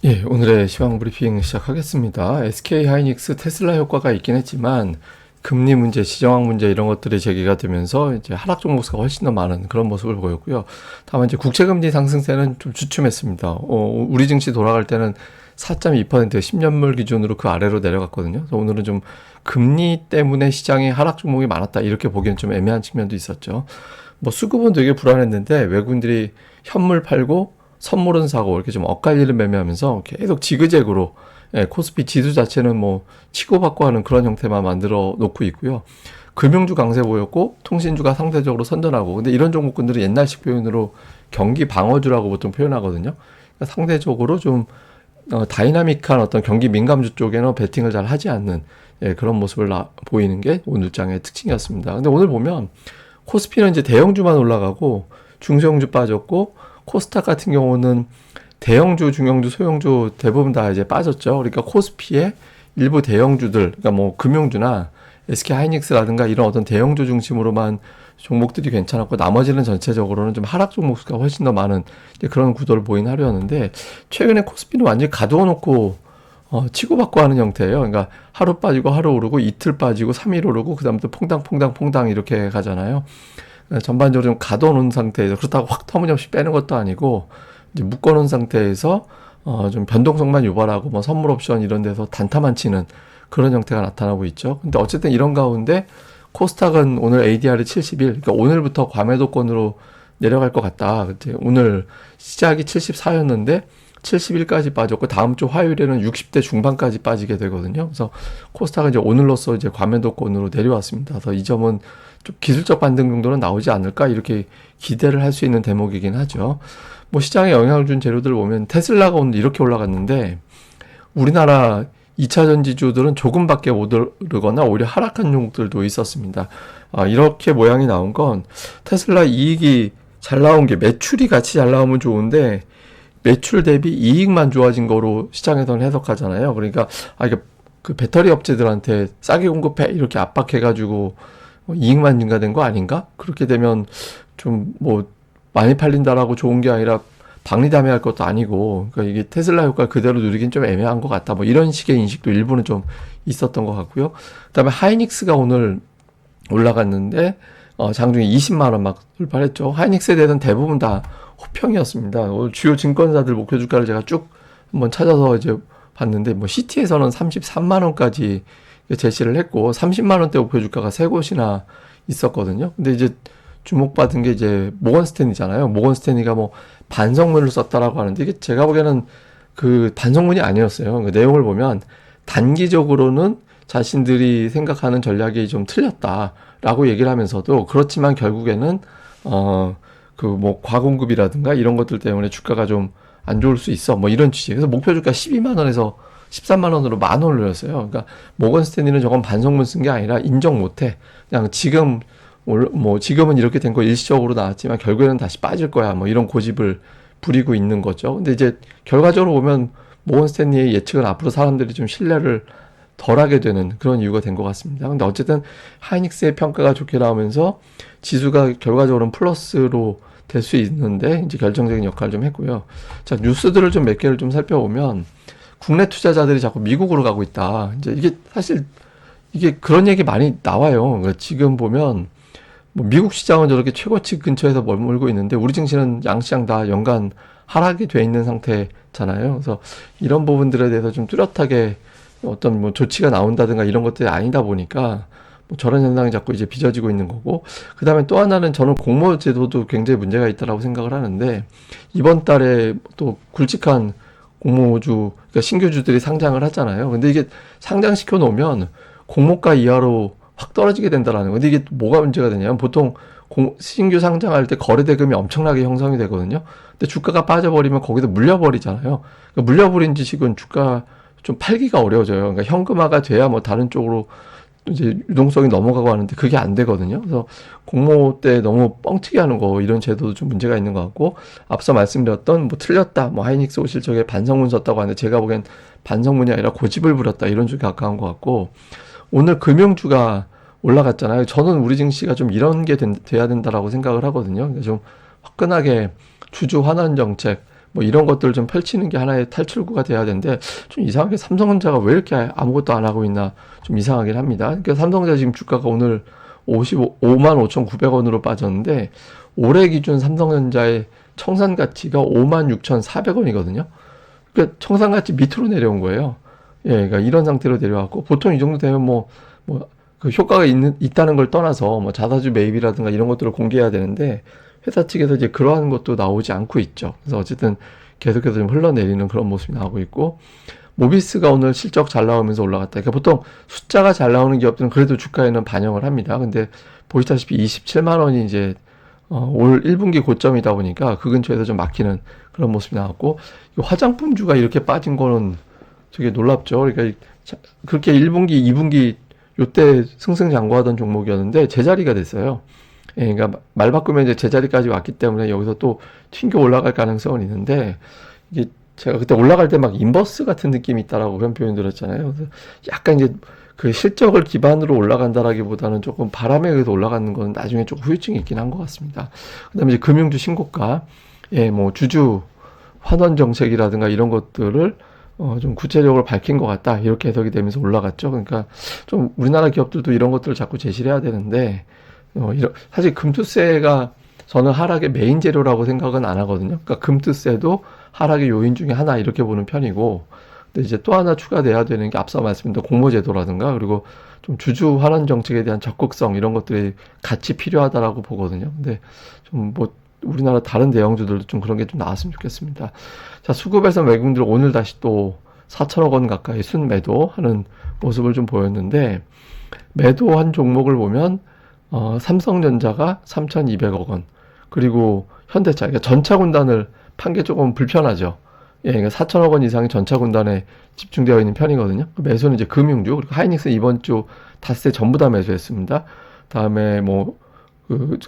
예, 오늘의 시황 브리핑 시작하겠습니다. SK 하이닉스 테슬라 효과가 있긴 했지만 금리 문제, 시정학 문제 이런 것들이 제기가 되면서 이제 하락 종목수가 훨씬 더 많은 그런 모습을 보였고요. 다만 이제 국채금리 상승세는 좀 주춤했습니다. 우리 증시 돌아갈 때는 4.2% 10년물 기준으로 그 아래로 내려갔거든요. 그래서 오늘은 좀 금리 때문에 시장에 하락 종목이 많았다 이렇게 보기엔 좀 애매한 측면도 있었죠. 뭐 수급은 되게 불안했는데 외국인들이 현물 팔고 선물은 사고 이렇게 좀 엇갈리는 매매하면서 계속 지그재그로 코스피 지수 자체는 뭐 치고받고 하는 그런 형태만 만들어 놓고 있고요. 금융주 강세 보였고 통신주가 상대적으로 선전하고, 근데 이런 종목군들은 옛날식 표현으로 경기 방어주라고 보통 표현하거든요. 그러니까 상대적으로 좀 다이나믹한 어떤 경기 민감주 쪽에는 배팅을 잘 하지 않는 그런 모습을 보이는 게 오늘 장의 특징이었습니다. 근데 오늘 보면 코스피는 이제 대형주만 올라가고 중소형주 빠졌고, 코스닥 같은 경우는 대형주, 중형주, 소형주 대부분 다 이제 빠졌죠. 그러니까 코스피의 일부 대형주들, 그러니까 뭐 금융주나 SK 하이닉스라든가 이런 어떤 대형주 중심으로만 종목들이 괜찮았고, 나머지는 전체적으로는 좀 하락 종목수가 훨씬 더 많은 그런 구도를 보인 하루였는데, 최근에 코스피는 완전히 가두어 놓고 치고받고 하는 형태예요. 그러니까 하루 빠지고 하루 오르고 이틀 빠지고 3일 오르고 그다음부터 퐁당퐁당 이렇게 가잖아요. 전반적으로 좀 가둬놓은 상태에서, 그렇다고 확 터무니없이 빼는 것도 아니고 이제 묶어놓은 상태에서 좀 변동성만 유발하고 뭐 선물 옵션 이런 데서 단타만 치는 그런 형태가 나타나고 있죠. 근데 어쨌든 이런 가운데 코스닥은 오늘 ADR이 71, 그러니까 오늘부터 과매도권으로 내려갈 것 같다. 오늘 시작이 74였는데 71까지 빠졌고 다음 주 화요일에는 60대 중반까지 빠지게 되거든요. 그래서 코스닥은 이제 오늘로써 이제 과매도권으로 내려왔습니다. 그래서 이 점은 좀 기술적 반등 정도는 나오지 않을까 이렇게 기대를 할 수 있는 대목이긴 하죠. 뭐 시장에 영향을 준 재료들 보면 테슬라가 오늘 이렇게 올라갔는데 우리나라 2차 전지주들은 조금밖에 못 오르거나 오히려 하락한 종목들도 있었습니다. 이렇게 모양이 나온 건 테슬라 이익이 잘 나온 게, 매출이 같이 잘 나오면 좋은데 매출 대비 이익만 좋아진 거로 시장에서는 해석하잖아요. 그러니까 이게 그 배터리 업체들한테 싸게 공급해 이렇게 압박해가지고 이익만 증가된 거 아닌가? 그렇게 되면 좀 뭐 많이 팔린다라고 좋은 게 아니라 박리담회할 것도 아니고, 그러니까 이게 테슬라 효과 그대로 누리긴 좀 애매한 것 같다. 뭐 이런 식의 인식도 일부는 좀 있었던 것 같고요. 그다음에 하이닉스가 오늘 올라갔는데 장중에 20만 원 막 돌파했죠. 하이닉스에 대해서는 대부분 다 호평이었습니다. 오늘 주요 증권사들 목표 주가를 제가 쭉 한번 찾아서 이제 봤는데, 뭐 시티에서는 33만 원까지 제시를 했고 30만 원대 목표 주가가 세 곳이나 있었거든요. 근데 이제 주목받은 게 이제 모건 스탠리잖아요. 모건 스탠리가 뭐 반성문을 썼다라고 하는데, 이게 제가 보기에는 그 반성문이 아니었어요. 그 내용을 보면 단기적으로는 자신들이 생각하는 전략이 좀 틀렸다라고 얘기를 하면서도, 그렇지만 결국에는 그 뭐 과공급이라든가 이런 것들 때문에 주가가 좀 안 좋을 수 있어, 뭐 이런 취지. 그래서 목표 주가 12만 원에서 13만 원으로 10,000원을 올렸어요. 그러니까 모건 스탠리는 저건 반성문 쓴 게 아니라 인정 못해. 그냥 지금은 이렇게 된 거 일시적으로 나왔지만 결국에는 다시 빠질 거야, 뭐 이런 고집을 부리고 있는 거죠. 근데 이제 결과적으로 보면 모건 스탠리의 예측은 앞으로 사람들이 좀 신뢰를 덜하게 되는 그런 이유가 된 것 같습니다. 근데 어쨌든 하이닉스의 평가가 좋게 나오면서 지수가 결과적으로는 플러스로 될 수 있는데 이제 결정적인 역할을 좀 했고요. 자, 뉴스들을 좀 몇 개를 좀 살펴보면 국내 투자자들이 자꾸 미국으로 가고 있다. 이제 이게 사실 이게 그런 얘기 많이 나와요. 그러니까 지금 보면 뭐 미국 시장은 저렇게 최고치 근처에서 머물고 있는데 우리 증시는 양시장 다 연간 하락이 돼 있는 상태잖아요. 그래서 이런 부분들에 대해서 좀 뚜렷하게 어떤 뭐 조치가 나온다든가 이런 것들이 아니다 보니까 뭐 저런 현상이 자꾸 이제 빚어지고 있는 거고, 그 다음에 또 하나는 저는 공모 제도도 굉장히 문제가 있다라고 생각을 하는데, 이번 달에 또 굵직한 공모주, 그러니까 신규주들이 상장을 하잖아요. 근데 이게 상장시켜 놓으면 공모가 이하로 확 떨어지게 된다라는 거. 근데 이게 뭐가 문제가 되냐면, 보통 신규 상장할 때 거래대금이 엄청나게 형성이 되거든요. 근데 주가가 빠져버리면 거기서 물려버리잖아요. 그러니까 물려버린 지식은 주가 좀 팔기가 어려워져요. 그러니까 현금화가 돼야 뭐 다른 쪽으로 이제 유동성이 넘어가고 하는데 그게 안 되거든요. 그래서 공모 때 너무 뻥튀기 하는 거, 이런 제도도 좀 문제가 있는 것 같고, 앞서 말씀드렸던 뭐 틀렸다, 뭐 하이닉스 오실 적에 반성문 썼다고 하는데 제가 보기엔 반성문이 아니라 고집을 부렸다, 이런 쪽에 가까운 것 같고, 오늘 금융주가 올라갔잖아요. 저는 우리 증시가 좀 이런 게 돼야 된다라고 생각을 하거든요. 그러니까 좀 화끈하게 주주 환원 정책, 뭐 이런 것들을 좀 펼치는 게 하나의 탈출구가 돼야 되는데 좀 이상하게 삼성전자가 왜 이렇게 아무것도 안 하고 있나 좀 이상하긴 합니다. 그러니까 삼성전자 지금 주가가 오늘 55만 5,900원으로 빠졌는데 올해 기준 삼성전자의 청산 가치가 56,400원이거든요. 그러니까 청산 가치 밑으로 내려온 거예요. 예, 그러니까 이런 상태로 내려왔고 보통 이 정도 되면 그 효과가 있다는 걸 떠나서 뭐 자사주 매입이라든가 이런 것들을 공개해야 되는데 회사 측에서 이제 그러한 것도 나오지 않고 있죠. 그래서 어쨌든 계속해서 좀 흘러내리는 그런 모습이 나오고 있고 모비스가 오늘 실적 잘 나오면서 올라갔다. 그러니까 보통 숫자가 잘 나오는 기업들은 그래도 주가에는 반영을 합니다. 근데 보시다시피 27만 원이 이제 올 1분기 고점이다 보니까 그 근처에서 좀 막히는 그런 모습이 나왔고 화장품주가 이렇게 빠진 거는 되게 놀랍죠. 그러니까 그렇게 1분기, 2분기 요때 승승장구하던 종목이었는데 제자리가 됐어요. 예, 그러니까 말 바꾸면 이제 제자리까지 왔기 때문에 여기서 또 튕겨 올라갈 가능성은 있는데 이게 제가 그때 올라갈 때 막 인버스 같은 느낌이 있다라고 그런 표현 들었잖아요. 그래서 약간 이제 그 실적을 기반으로 올라간다라기보다는 조금 바람에 의해서 올라가는 건 나중에 조금 후유증이 있긴 한 것 같습니다. 그다음에 이제 금융주 신고가, 예, 뭐 주주 환원 정책이라든가 이런 것들을 좀 구체적으로 밝힌 것 같다 이렇게 해석이 되면서 올라갔죠. 그러니까 좀 우리나라 기업들도 이런 것들을 자꾸 제시를 해야 되는데 사실 금투세가 저는 하락의 메인 재료라고 생각은 안 하거든요. 그러니까 금투세도 하락의 요인 중에 하나 이렇게 보는 편이고, 근데 이제 또 하나 추가돼야 되는 게 앞서 말씀드린 공모제도라든가 그리고 좀 주주 환원 정책에 대한 적극성 이런 것들이 같이 필요하다라고 보거든요. 근데 좀 우리나라 다른 대형주들도 좀 그런 게 좀 나왔으면 좋겠습니다. 자, 수급에서 외국인들 오늘 다시 또 4천억 원 가까이 순매도하는 모습을 좀 보였는데 매도한 종목을 보면 삼성전자가 3,200억 원, 그리고 현대차, 그러니까 전차군단을 판 게 조금 불편하죠. 예, 그러니까 4천억 원 이상이 전차군단에 집중되어 있는 편이거든요. 매수는 이제 금융주, 그리고 하이닉스 이번 주 닷새 전부 다 매수했습니다. 다음에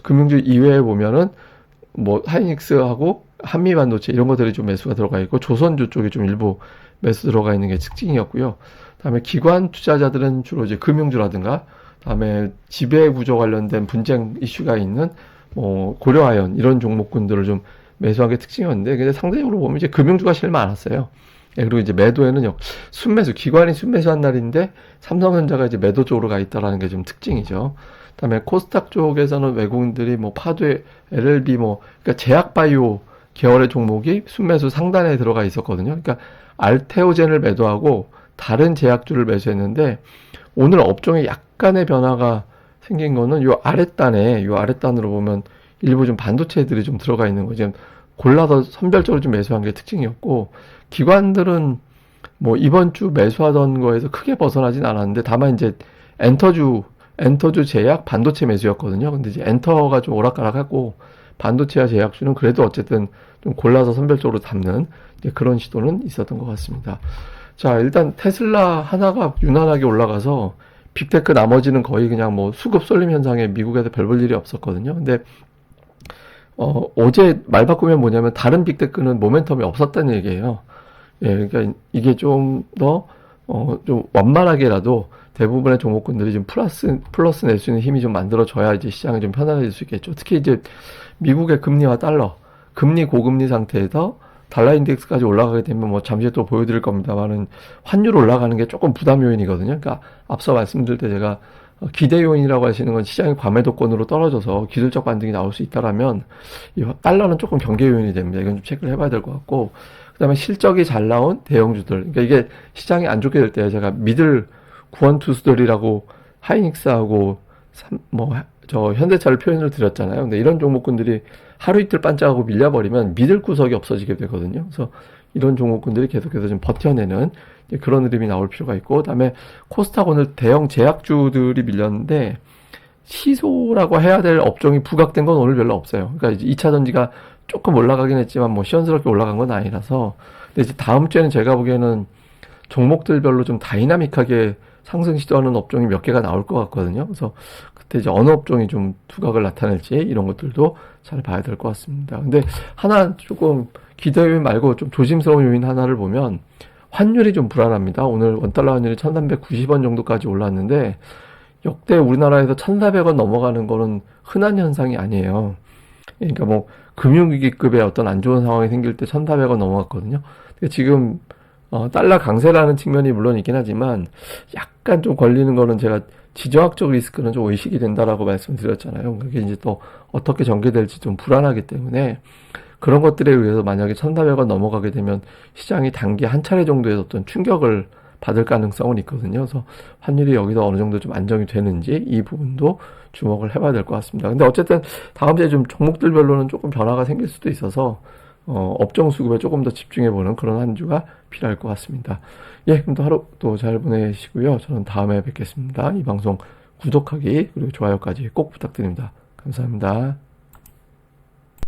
금융주 이외에 보면은 하이닉스하고 한미반도체 이런 것들이 좀 매수가 들어가 있고 조선주 쪽에 좀 일부 매수 들어가 있는 게 특징이었고요. 다음에 기관 투자자들은 주로 이제 금융주라든가 다음에 지배구조 관련된 분쟁 이슈가 있는 고려아연 이런 종목군들을 좀 매수한 게 특징이었는데 근데 상대적으로 보면 이제 금융주가 제일 많았어요. 예, 그리고 이제 매도에는 순매수, 기관이 순매수한 날인데 삼성전자가 이제 매도 쪽으로 가 있다라는 게 좀 특징이죠. 그다음에 코스닥 쪽에서는 외국인들이 파드웨, LLB 그러니까 제약바이오 계열의 종목이 순매수 상단에 들어가 있었거든요. 그러니까 알테오젠을 매도하고 다른 제약주를 매수했는데 오늘 업종에 약간의 변화가 생긴 거는 요 아랫단으로 보면 일부 좀 반도체들이 좀 들어가 있는 거죠. 골라서 선별적으로 좀 매수한 게 특징이었고 기관들은 이번 주 매수하던 거에서 크게 벗어나진 않았는데 다만 이제 엔터주 제약 반도체 매수였거든요. 근데 이제 엔터가 좀 오락가락하고 반도체와 제약주는 그래도 어쨌든 좀 골라서 선별적으로 담는 그런 시도는 있었던 것 같습니다. 자, 일단 테슬라 하나가 유난하게 올라가서 빅테크 나머지는 거의 그냥 수급 쏠림 현상에 미국에서 별 볼 일이 없었거든요. 근데 어제 말 바꾸면 뭐냐면 다른 빅테크는 모멘텀이 없었다는 얘기예요. 예, 그러니까 이게 좀 더 좀 완만하게라도 대부분의 종목군들이 좀 플러스 낼 수 있는 힘이 좀 만들어져야 이제 시장이 좀 편안해질 수 있겠죠. 특히 이제 미국의 금리와 달러, 금리 고금리 상태에서 달러 인덱스까지 올라가게 되면 잠시 또 보여드릴 겁니다만은 환율 올라가는 게 조금 부담 요인이거든요. 그러니까 앞서 말씀드릴 때 제가 기대 요인이라고 하시는 건 시장이 과매도권으로 떨어져서 기술적 반등이 나올 수 있다라면 이 달러는 조금 경계 요인이 됩니다. 이건 좀 체크를 해봐야 될 것 같고 그다음에 실적이 잘 나온 대형주들, 그러니까 이게 시장이 안 좋게 될 때 제가 미들 구원투수들이라고 하이닉스하고 현대차를 표현을 드렸잖아요. 근데 이런 종목군들이 하루 이틀 반짝하고 밀려버리면 믿을 구석이 없어지게 되거든요. 그래서 이런 종목군들이 계속해서 좀 버텨내는 그런 흐름이 나올 필요가 있고, 그다음에 코스닥 오늘 대형 제약주들이 밀렸는데 시소라고 해야 될 업종이 부각된 건 오늘 별로 없어요. 그러니까 이제 2차 전지가 조금 올라가긴 했지만 시원스럽게 올라간 건 아니라서. 근데 이제 다음 주에는 제가 보기에는 종목들별로 좀 다이나믹하게 상승 시도하는 업종이 몇 개가 나올 것 같거든요. 그래서 그때 이제 어느 업종이 좀 두각을 나타낼지 이런 것들도 잘 봐야 될 것 같습니다. 근데 하나 조금 기대 요인 말고 좀 조심스러운 요인 하나를 보면 환율이 좀 불안합니다. 오늘 원달러 환율이 1390원 정도까지 올랐는데 역대 우리나라에서 1400원 넘어가는 거는 흔한 현상이 아니에요. 그러니까 뭐 금융위기급의 어떤 안 좋은 상황이 생길 때 1,400원 넘어갔거든요. 근데 지금 달러 강세라는 측면이 물론 있긴 하지만 약간 좀 걸리는 거는 제가 지정학적 리스크는 좀 의식이 된다라고 말씀드렸잖아요. 그게 이제 또 어떻게 전개될지 좀 불안하기 때문에 그런 것들에 의해서 만약에 1,400원 넘어가게 되면 시장이 단기 한 차례 정도의 어떤 충격을 받을 가능성은 있거든요. 그래서 환율이 여기서 어느 정도 좀 안정이 되는지 이 부분도 주목을 해봐야 될 것 같습니다. 근데 어쨌든 다음 주에 좀 종목들별로는 조금 변화가 생길 수도 있어서 업종 수급에 조금 더 집중해보는 그런 한 주가 필요할 것 같습니다. 예, 그럼 또 하루 또 잘 보내시고요. 저는 다음에 뵙겠습니다. 이 방송 구독하기 그리고 좋아요까지 꼭 부탁드립니다. 감사합니다.